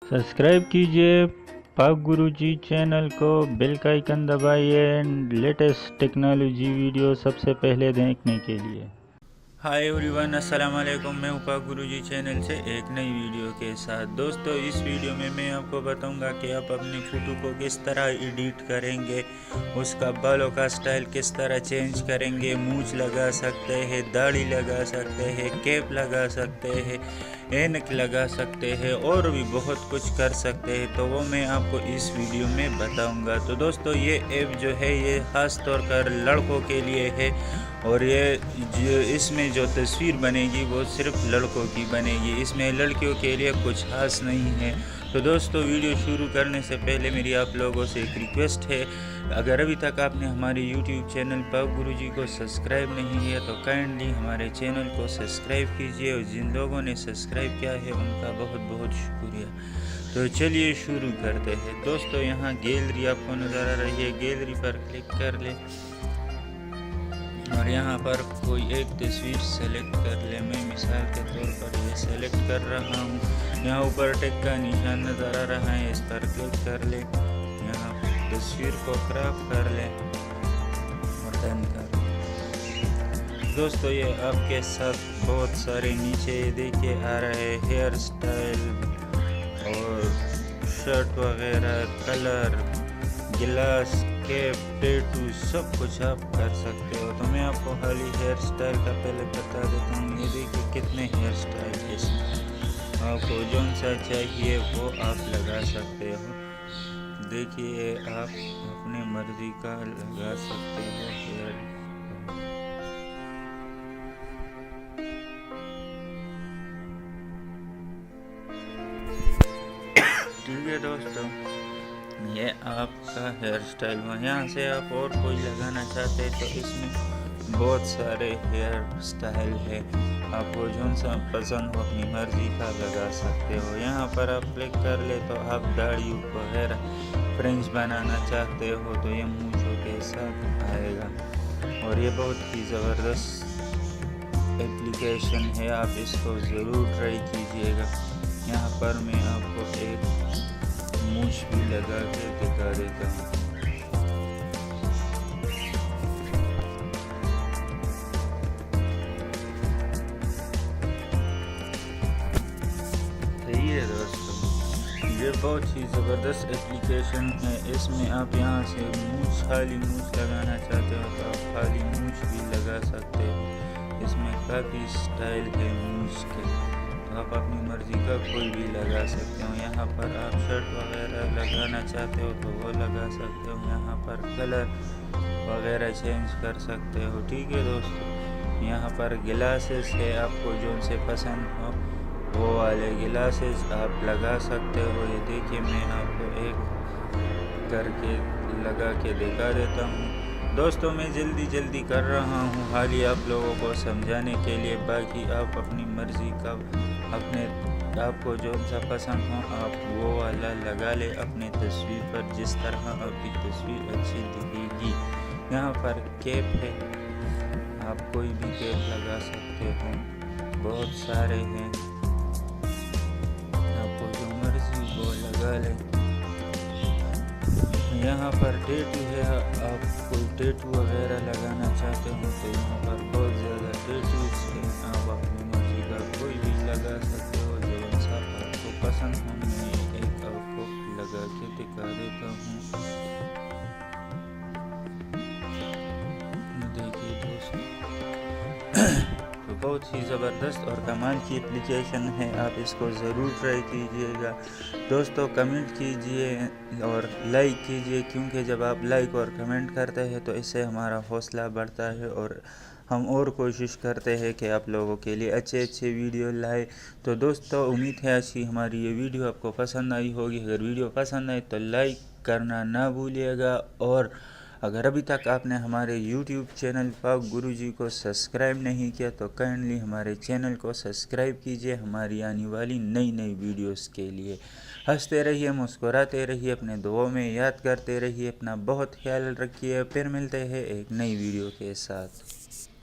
Subscribe कीजिए पाक गुरुजी channel को, बेल का आइकन दबाइए एंड लेटेस्ट टेक्नोलॉजी वीडियो सबसे पहले देखने के लिए। हाय एवरीवन, अस्सलाम वालेकुम। मैं पाक गुरुजी चैनल से एक नई वीडियो के साथ। दोस्तों, इस वीडियो में मैं आपको बताऊंगा कि आप अपनी फ़ोटो को किस तरह एडिट करेंगे, उसका बालों का स्टाइल किस तरह चेंज करेंगे, मूंछ लगा सकते हैं, दाढ़ी लगा सकते हैं, कैप लगा सकते हैं, ऐनक लगा सकते हैं और भी बहुत कुछ कर सकते हैं। तो वो मैं आपको इस वीडियो में बताऊंगा। तो दोस्तों, ये ऐप जो है ये ख़ास तौर पर लड़कों के लिए है और ये इसमें जो तस्वीर बनेगी वो सिर्फ लड़कों की बनेगी, इसमें लड़कियों के लिए कुछ खास नहीं है। तो दोस्तों, वीडियो शुरू करने से पहले मेरी आप लोगों से एक रिक्वेस्ट है, अगर अभी तक आपने हमारे YouTube चैनल पाक गुरुजी को सब्सक्राइब नहीं किया तो काइंडली हमारे चैनल को सब्सक्राइब कीजिए और जिन लोगों ने सब्सक्राइब किया है उनका बहुत बहुत शुक्रिया। तो चलिए शुरू करते हैं। दोस्तों, यहाँ गैलरी आपको नज़र आ रही है, गैलरी पर क्लिक कर ले और यहाँ पर कोई एक तस्वीर सेलेक्ट कर ले। मैं मिसाल के तौर पर ये सेलेक्ट कर रहा हूँ। यहाँ ऊपर टिक का निशान नज़र आ रहा है, इस पर क्लिक कर ले। यहाँ तस्वीर को क्रॉप कर ले और डन कर ले। दोस्तों, ये आपके साथ बहुत सारे नीचे देखिए आ रहे हेयर स्टाइल और शर्ट वगैरह, कलर, गिलास, कैप, टैटू, सब कुछ आप कर सकते हो। तो मैं आपको खाली हेयर स्टाइल का पहले बता देता हूँ। ये देखिए कितने हेयर स्टाइल है इसमें, आपको जौन सा चाहिए वो आप लगा सकते हो। देखिए, आप अपने मर्जी का लगा सकते हो हेयर। ठीक है दोस्तों, ये आपका हेयर स्टाइल हुआ। यहाँ से आप और कोई लगाना चाहते हैं तो इसमें बहुत सारे हेयर स्टाइल है, आपको जो सा पसंद हो अपनी मर्जी का लगा सकते हो। यहाँ पर आप क्लिक कर ले तो आप दाढ़ी वगैरह फ्रेंच बनाना चाहते हो तो ये मूंछों के साथ आएगा और ये बहुत ही ज़बरदस्त एप्लीकेशन है, आप इसको ज़रूर ट्राई कीजिएगा। यहाँ पर मैं आपको एक मूंछ भी लगा के दिखा देता हूँ। सही है दोस्तों, ये बहुत ही ज़बरदस्त एप्लीकेशन है। इसमें आप यहाँ से मूंछ, खाली मूंछ लगाना चाहते हो तो आप खाली मूंछ भी लगा सकते हो। इसमें काफ़ी स्टाइल है मूंछ के, तो आप अपनी मर्ज़ी का कोई भी लगा सकते हो। यहाँ पर आप शर्ट वगैरह लगाना चाहते हो तो वो लगा सकते हो। यहाँ पर कलर वगैरह चेंज कर सकते हो। ठीक है दोस्तों, यहाँ पर गिलासेस है, आपको जो से पसंद हो वो वाले गिलासेस आप लगा सकते हो। ये देखिए, मैं आपको एक करके लगा के दिखा देता हूँ। दोस्तों, मैं जल्दी कर रहा हूँ हाली आप लोगों को समझाने के लिए, बाकी आप अपनी मर्ज़ी का आपको जो सा पसंद हो आप वो वाला लगा ले अपने तस्वीर पर, जिस तरह आपकी तस्वीर अच्छी दिखेगी। यहाँ पर कैप है, आप कोई भी कैप लगा सकते हो, बहुत सारे हैं, आपको जो मर्जी वो लगा ले। यहाँ पर टैटू है, आप कोई टैटू वगैरह लगाना चाहते हो तो यहाँ पर बहुत ज़्यादा टैटूज हैं, आप अपनी मर्जी का कोई भी लगा सकते हो जो सा आपको पसंद हो। मैं एक आपको लगा के दिखा देता हूँ। देखिए दोस्तों, तो बहुत ही ज़बरदस्त और कमाल की एप्लीकेशन है, आप इसको ज़रूर ट्राई कीजिएगा। दोस्तों, कमेंट कीजिए और लाइक कीजिए, क्योंकि जब आप लाइक और कमेंट करते हैं तो इससे हमारा हौसला बढ़ता है और हम और कोशिश करते हैं कि आप लोगों के लिए अच्छे वीडियो लाए। तो दोस्तों, उम्मीद है अच्छी हमारी ये वीडियो आपको पसंद आई होगी। अगर वीडियो पसंद आए तो लाइक करना ना भूलिएगा और अगर अभी तक आपने हमारे YouTube चैनल पाक गुरुजी को सब्सक्राइब नहीं किया तो काइंडली हमारे चैनल को सब्सक्राइब कीजिए हमारी आने वाली नई वीडियोस के लिए। हंसते रहिए, मुस्कुराते रहिए, अपने दुआओं में याद करते रहिए, अपना बहुत ख्याल रखिए। फिर मिलते हैं एक नई वीडियो के साथ।